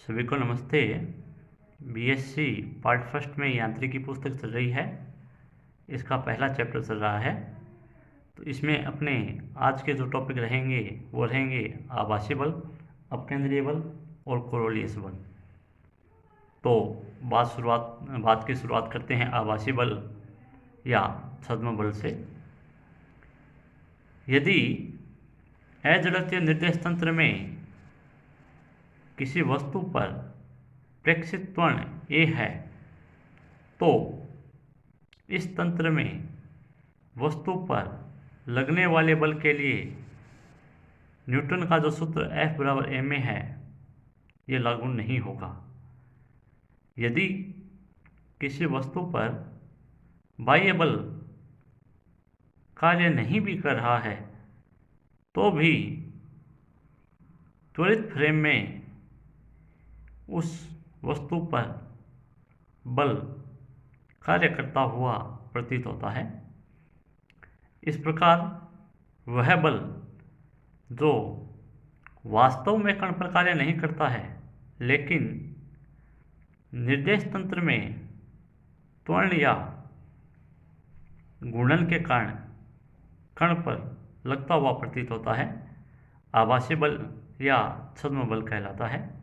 सभी को नमस्ते। बीएससी पार्ट फर्स्ट में यांत्रिकी पुस्तक चल रही है। इसका पहला चैप्टर चल रहा है। तो इसमें अपने आज के जो टॉपिक रहेंगे वो रहेंगे आभासी बल, अपकेंद्रीय बल और कोरोलियस बल। तो बात की शुरुआत करते हैं आभासी बल या छद्म बल से। यदि अजड़त्य निर्देश तंत्र में किसी वस्तु पर प्रेक्षित त्वरण ए है तो इस तंत्र में वस्तु पर लगने वाले बल के लिए न्यूटन का जो सूत्र F बराबर ma है ये लागू नहीं होगा। यदि किसी वस्तु पर बाह्य बल कार्य नहीं भी कर रहा है तो भी त्वरित फ्रेम में उस वस्तु पर बल कार्य करता हुआ प्रतीत होता है। इस प्रकार वह बल जो वास्तव में कण पर कार्य नहीं करता है लेकिन निर्देश तंत्र में त्वरण या घूर्णन के कारण कण पर लगता हुआ प्रतीत होता है, आभासी बल या छद्म बल कहलाता है।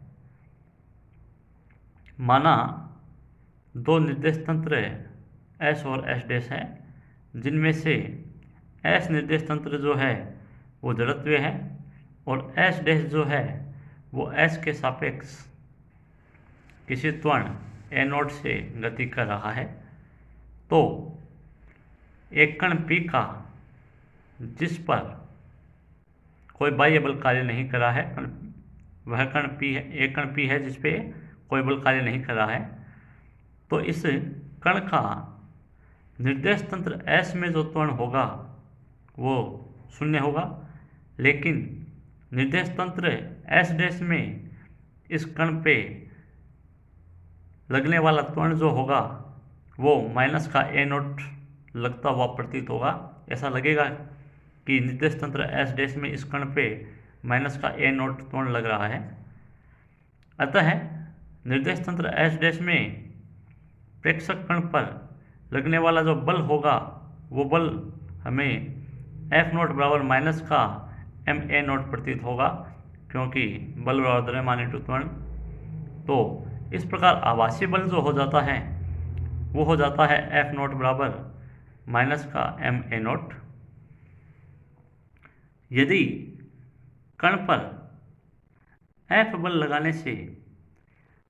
माना दो निर्देश तंत्र S और S डैश है, जिनमें से S निर्देश तंत्र जो है वो जड़त्वीय है और S डैश जो है वो S के सापेक्ष किसी त्वरण a0 से गति कर रहा है। तो एक कण P का जिस पर कोई बाह्य बल कार्य नहीं कर रहा है, वह कण P है, एक कण P है जिस पे कोई बल कार्य नहीं कर रहा है, तो इस कण का निर्देश तंत्र S में जो त्वरण होगा वो शून्य होगा, लेकिन निर्देश तंत्र S डैश में इस कण पे लगने वाला त्वरण जो होगा वो माइनस का a0 लगता हुआ प्रतीत होगा। ऐसा लगेगा कि निर्देश तंत्र S डैश में इस कण पे माइनस का a0 त्वरण लग रहा है। अतः निर्देश तंत्र S डैश में प्रेक्षक कण पर लगने वाला जो बल होगा वो बल हमें F0 बराबर माइनस का ma0 प्रतीत होगा, क्योंकि बल बराबर द्रव्यमान इंटू त्वरण। तो इस प्रकार आभासी बल जो हो जाता है वो हो जाता है F0 बराबर माइनस का ma0। यदि कण पर F बल लगाने से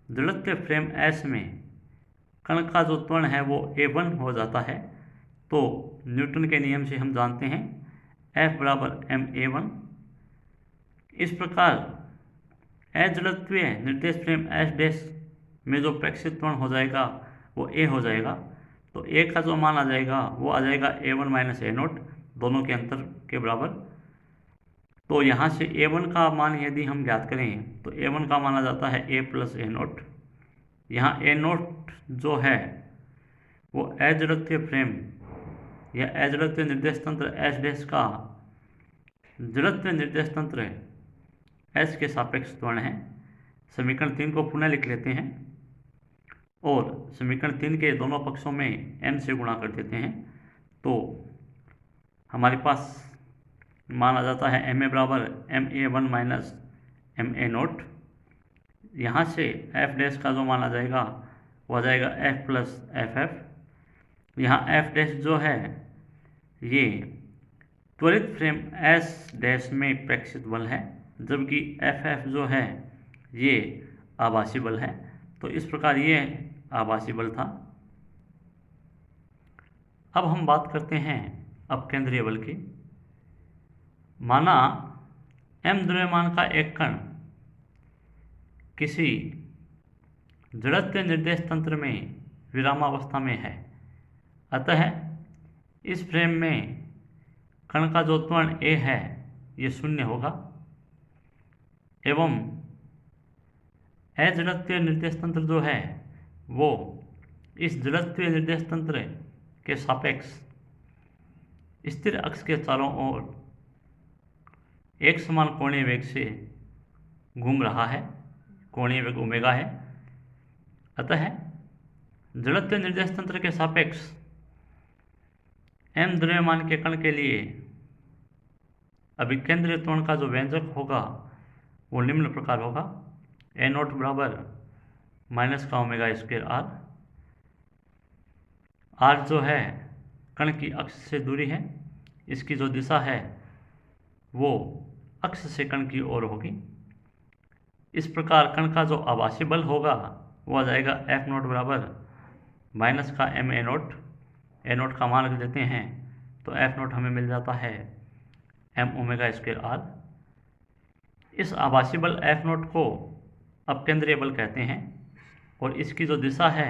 जड़त्वीय फ्रेम S में कण का जो त्वरण है वो a1 हो जाता है, तो न्यूटन के नियम से हम जानते हैं F बराबर ma1। इस प्रकार अजड़त्वीय निर्देश फ्रेम S डैश में जो प्रेक्षित त्वरण हो जाएगा वो a हो जाएगा। तो a का जो मान आ जाएगा वो आ जाएगा a1 माइनस a0, दोनों के अंतर के बराबर। तो यहाँ से a1 का मान यदि हम ज्ञात करें तो a1 का मान आ जाता है a प्लस a0। यहाँ a0 जो है वो अजड़त्वीय फ्रेम या अजड़त्वीय निर्देश तंत्र S डैश का जड़त्वीय निर्देश तंत्र S के सापेक्ष त्वरण है। समीकरण 3 को पुनः लिख लेते हैं और समीकरण 3 के दोनों पक्षों में m से गुणा कर देते हैं। तो हमारे पास मान आ जाता है ma बराबर ma1 माइनस ma0। यहाँ से F डैश का जो मान आ जाएगा वो आ जाएगा F प्लस ff। यहाँ F डैश जो है ये त्वरित फ्रेम S डैश में प्रेक्षित बल है, जबकि ff जो है ये आभासी बल है। तो इस प्रकार ये आभासी बल था। अब हम बात करते हैं अपकेंद्रीय बल की। माना m द्रव्यमान का एक कण किसी जड़त्वीय निर्देश तंत्र में विरामावस्था में है, अतः इस फ्रेम में कण का जो त्वरण a है ये शून्य होगा एवं अजड़त्वीय निर्देश तंत्र जो है वो इस जड़त्वीय निर्देश तंत्र के सापेक्ष स्थिर अक्ष के चारों ओर एक समान कोणीय वेग से घूम रहा है। कोणीय वेग ओमेगा है। अतः जड़त्व निर्देश तंत्र के सापेक्ष m द्रव्यमान के कण के लिए अभिकेंद्रीय त्वरण का जो व्यंजक होगा वो निम्न प्रकार होगा। a नोट बराबर माइनस का ओमेगा स्क्वायर r। r जो है कण की अक्ष से दूरी है, इसकी जो दिशा है वो अक्ष से कण की ओर होगी। इस प्रकार कण का जो आभासी बल होगा वो आ जाएगा F नोट बराबर माइनस का m a note. a note का मान रख देते हैं तो F नोट हमें मिल जाता है m ओमेगा स्क्वायर r। इस आभासी बल F नोट को अपकेंद्रीय बल कहते हैं और इसकी जो दिशा है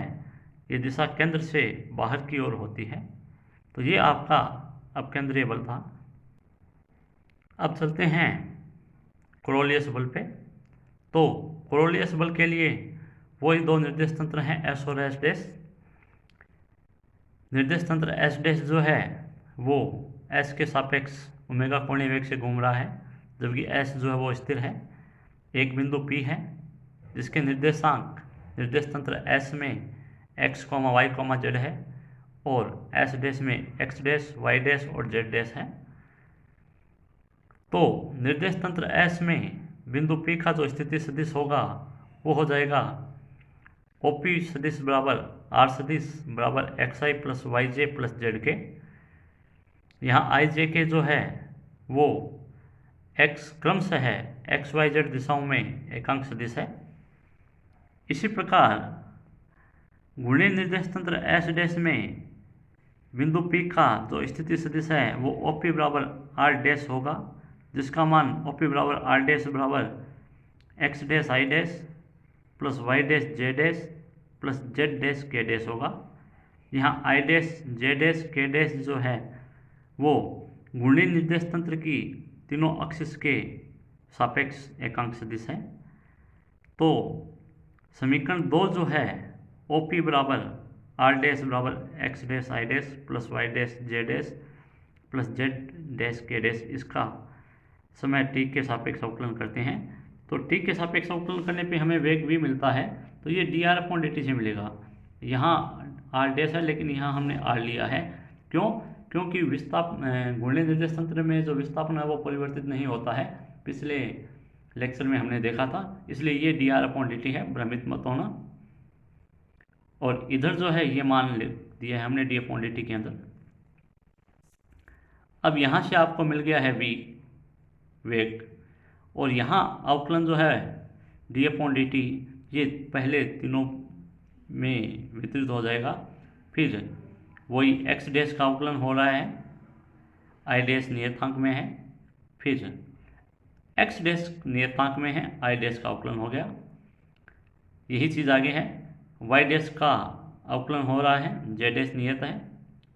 ये दिशा केंद्र से बाहर की ओर होती है। तो ये आपका अपकेंद्रीय बल था। अब चलते हैं कोरोलियस बल पे। तो कोरोलियस बल के लिए वही दो निर्देश तंत्र हैं S और S डैश। निर्देश तंत्र S डैश जो है वो S के सापेक्ष ओमेगा कोणीय वेग से घूम रहा है, जबकि S जो है वो स्थिर है। एक बिंदु P है जिसके निर्देशांक निर्देश तंत्र S में x, y, z है और S डैश में x डैश, y डैश और z डैश है। तो निर्देश तंत्र S में बिंदु P का जो स्थिति सदिश होगा वो हो जाएगा OP सदिश बराबर R सदिश बराबर xi plus yj plus zk। यहाँ ij के जो है वो x क्रमशः है x y z दिशाओं में एकांक सदिश है। इसी प्रकार घूर्णीय निर्देश तंत्र S डैश में बिंदु P का जो स्थिति सदिश है वो OP बराबर R डैश होगा, जिसका मान OP बराबर R डैश बराबर x dash I dash plus y dash j dash plus z dash k dash होगा। यहाँ I dash j dash k dash जो है वो घूर्णीय निर्देश तंत्र की तीनों अक्ष के सापेक्ष एकांक सदिश है। तो समीकरण 2 जो है OP बराबर R डैश बराबर x dash I dash plus y dash j dash plus z dash k dash, इसका समय t के सापेक्ष अवकलन करते हैं तो t के सापेक्ष अवकलन करने पे हमें वेग v मिलता है। तो ये dr/dt से मिलेगा। यहाँ r डैश है लेकिन यहाँ हमने r लिया है। क्यों? क्योंकि घूर्णीय निर्देश तंत्र में जो विस्थापन है वो परिवर्तित नहीं होता है, पिछले लेक्चर में हमने देखा था, इसलिए ये dr/dt है, भ्रमित मत होना। और इधर जो है ये मान दिया है हमने d/dt के अंदर। अब यहाँ से आपको मिल गया है v वेग और यहाँ अवकलन जो है d/dt ये पहले तीनों में वितरित हो जाएगा। फिर वही x डैश का अवकलन हो रहा है, I डैश नियतांक में है, फिर x डैश नियतांक में है, I डैश का अवकलन हो गया। यही चीज़ आगे है, y डैश का अवकलन हो रहा है, z डैश नियत है,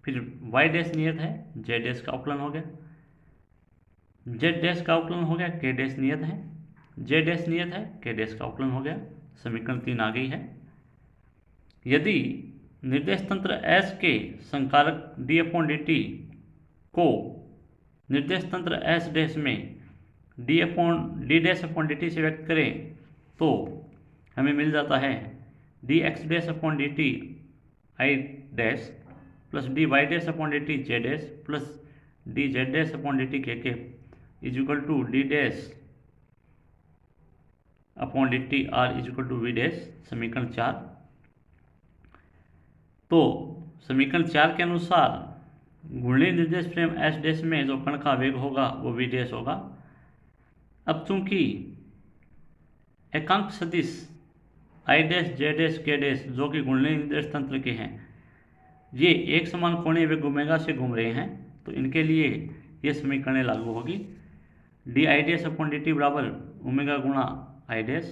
फिर y डैश नियत है, z डैश का अवकलन हो गया, z डैश का अवकलन हो गया, k डैश नियत है, z डैश नियत है, k डैश का अवकलन हो गया। समीकरण 3 आ गई है। यदि निर्देश तंत्र S के संकारक d/dt को निर्देश तंत्र S डैश में d/dt से व्यक्त करें तो हमें मिल जाता है dx डैश/dt I डैश प्लस dy डैश/dt j डैश प्लस dz डैश/dt k is equal to d dash upon dt r is equal to v dash. समीकरण 4। तो समीकरण 4 के अनुसार घूर्णीय निर्देश फ्रेम S डैश में जो कण का वेग होगा वो v डैश होगा। अब चूंकि एकांक सदिश I dash j dash k dash जो कि घूर्णीय निर्देश तंत्र के हैं ये एक समान कोणीय वेग ओमेगा से घूम रहे हैं, तो इनके लिए ये समीकरणें लागू होगी। D I dash upon dt बराबर ओमेगा गुणा I डैश,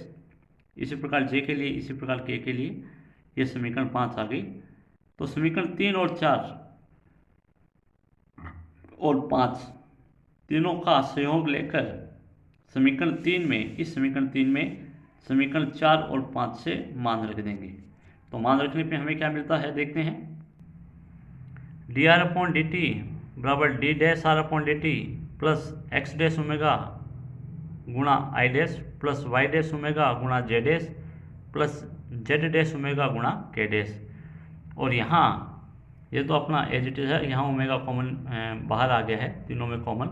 इसी प्रकार j के लिए, इसी प्रकार k के लिए। ये समीकरण 5 आ गई। तो समीकरण 3 और 4 और 5 तीनों का सहयोग लेकर समीकरण 3 में, इस समीकरण 3 में समीकरण 4 और 5 से मान रख देंगे। तो मान रखने पे हमें क्या मिलता है देखते हैं। dr/dt बराबर d डैश r/dt प्लस x डैश ओमेगा गुणा I dash plus Y dash omega गुणा J dash plus Z dash omega गुणा के डैश। और यहाँ ये तो अपना एज इट इज है, यहाँ ओमेगा कॉमन बाहर आ गया है, तीनों में कॉमन,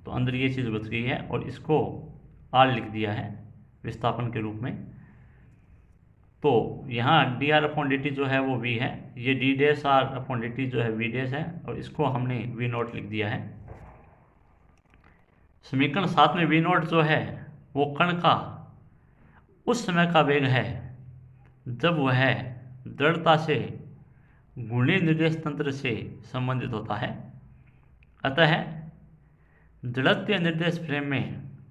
तो अंदर ये चीज़ बच गई है और इसको आर लिख दिया है विस्थापन के रूप में। तो यहाँ D R upon D T जो है वो वी है, ये D dash R upon D T जो है वी डैश है, और इसको हमने वी नोट लिख दिया है। समीकरण 7 में वी नोट जो है वो कण का उस समय का वेग है जब वह दृढ़ता से घूर्णी निर्देश तंत्र से संबंधित होता है। अतः जड़त्वीय निर्देश फ्रेम में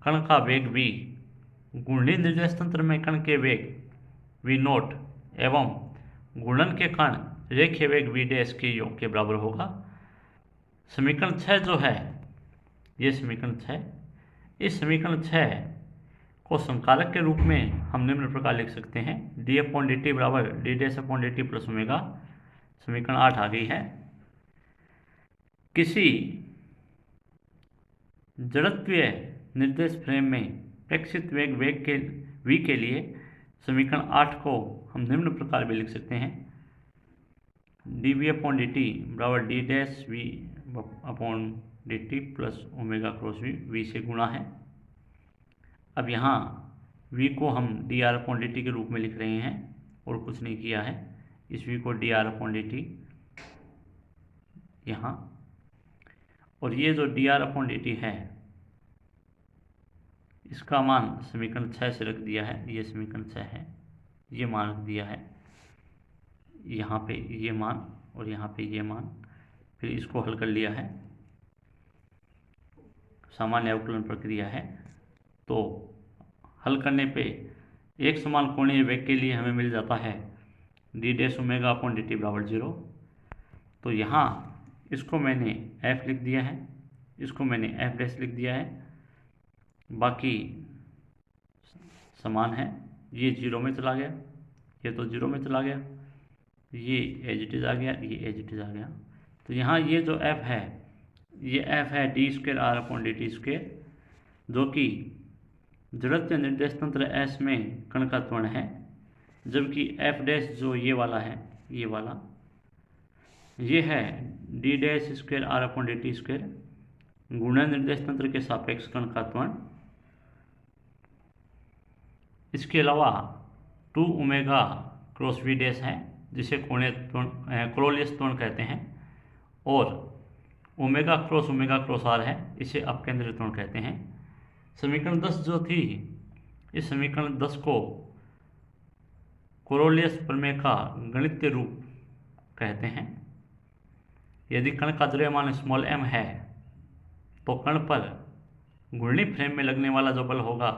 कण का वेग v घूर्णी निर्देश तंत्र में कण के वेग v नोट एवं घूर्णन के कारण रेखीय वेग v डैश के योग के बराबर होगा। समीकरण 6 जो है ये समीकरण 6, इस समीकरण 6 को संकारक के रूप में हम निम्न प्रकार लिख सकते हैं, डी अपॉन डी टी बराबर D dash upon D T plus omega. समीकरण 8 आ गई है। किसी जड़त्वीय निर्देश फ्रेम में प्रेक्षित वेग के v के लिए समीकरण 8 को हम निम्न प्रकार भी लिख सकते हैं, D V upon D T बराबर D dash V upon D T plus omega cross V से गुणा है। अब यहाँ v को हम D R upon D T के रूप में लिख रहे हैं और कुछ नहीं किया है, इस v को D R upon D T यहाँ, और ये जो D R upon D T है इसका मान समीकरण 6 से रख दिया है, ये समीकरण 6 है, ये मान रख दिया है यहाँ पे ये मान और यहाँ पे ये मान, फिर इसको हल कर लिया है, सामान्य अवकलन प्रक्रिया है। तो हल करने पे एक समान कोणीय वेग के लिए हमें मिल जाता है D dash omega upon D T बराबर 0। तो यहाँ इसको मैंने f लिख दिया है, इसको मैंने f डैश लिख दिया है, बाकी समान है, ये 0 में चला गया, ये तो 0 में चला गया, ये एज इट इज आ गया, ये एज इट इज आ गया। तो यहाँ ये जो f है ये f है D square R upon D T square, जो कि जड़त्वीय निर्देश तंत्र S में कण का त्वरण है, जबकि f डैश जो ये वाला है, ये वाला ये है D dash square R upon D T square घूर्णन निर्देश तंत्र के सापेक्ष कण का त्वरण। इसके अलावा 2 ओमेगा क्रॉस वी डैश है जिसे कोणीय त्वरण क्रोलियस त्वरण कहते हैं, और ओमेगा क्रॉस आर है, इसे अपकेंद्रित त्वरण कहते हैं। समीकरण 10 जो थी, इस समीकरण 10 को कोरोलियस प्रमेय का गणितीय रूप कहते हैं। यदि कण का द्रव्यमान स्मॉल m है तो कण पर घूर्णी फ्रेम में लगने वाला जो बल होगा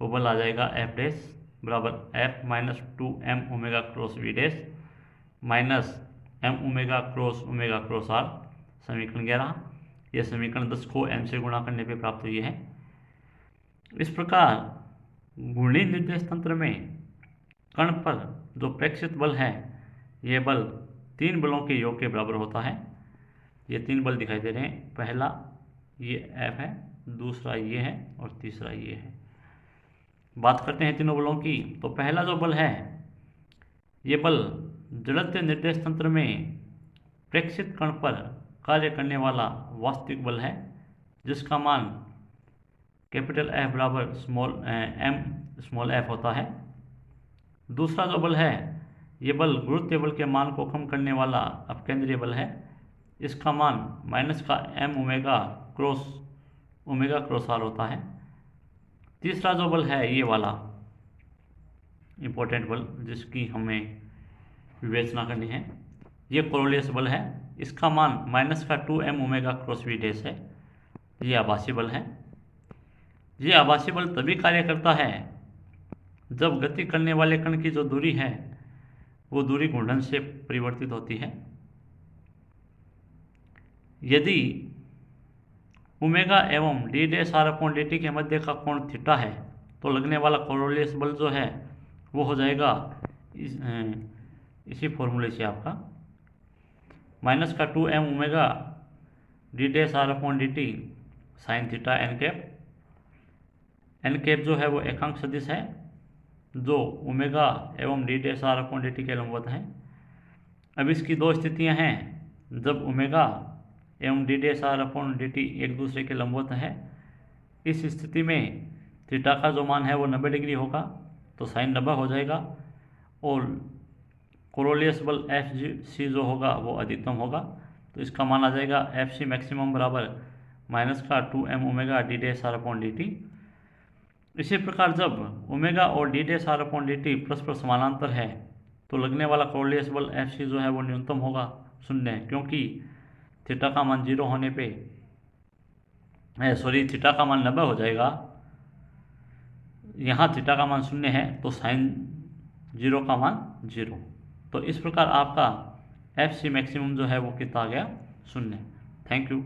वो बल आ जाएगा F डैश बराबर F minus 2m omega cross v dash minus m omega cross r। समीकरण 11, यह समीकरण 10 को m से गुणा करने पे प्राप्त हुई है। इस प्रकार घूर्णी निर्देश तंत्र में कण पर जो प्रेक्षित बल है यह बल 3 बलों के योग के बराबर होता है। ये 3 बल दिखाई दे रहे हैं, पहला ये F है, दूसरा ये है और तीसरा ये है। बात करते हैं तीनों बलों की। तो पहला जो बल है ये बल जड़त्वीय निर्देश तंत्र में प्रेक्षित कण पर कार्य करने वाला वास्तविक बल है, जिसका मान कैपिटल F बराबर स्मॉल f होता है। दूसरा जो बल है ये बल गुरुत्वीय बल के मान को कम करने वाला अपकेंद्रीय बल है, इसका मान माइनस का m ओमेगा क्रॉस r होता है। तीसरा जो बल है ये वाला इम्पोर्टेंट बल जिसकी हमें विवेचना करनी है, ये कोरोलियस बल है, इसका मान माइनस का 2m omega cross v dash है। ये आभासी बल है। ये आभासी बल तभी कार्य करता है जब गति करने वाले कण की जो दूरी है वो दूरी घूर्णन से परिवर्तित होती है। यदि ओमेगा एवं D dash R upon D T के मध्य का कोण थीटा है तो लगने वाला कोरोलियस बल जो है वो हो जाएगा इसी फॉर्मूले से आपका माइनस का 2m omega D dash R upon D T sine theta N cap N cap जो है वो एकांक सदिश है जो ओमेगा एवं D dash R upon D T के लंबवत है। अब इसकी दो स्थितियां हैं, जब ओमेगा एवं D dash R upon D T एक दूसरे के लंबवत है। इस स्थिति में थीटा का जो मान है वो 90 डिग्री होगा, तो साइन 90 हो जाएगा और कोरोलियस बल एफ सी जो होगा वो अधिकतम होगा। तो इसका मान आ जाएगा एफ सी मैक्सिमम बराबर माइनस का 2m omega D dash R upon D T. इसी प्रकार जब ओमेगा और D dash R upon D T परस्पर समानांतर है तो लगने वाला कोरोलियस बल एफ सी जो है वो न्यूनतम होगा, शून्य, क्योंकि थीटा का मान 0 होने पे थीटा का मान 90 हो जाएगा। यहाँ थीटा का मान 0 है तो साइन 0 का मान 0। तो इस प्रकार आपका एफ सी मैक्सिमम जो है वो कितना आ गया, 0। Thank you.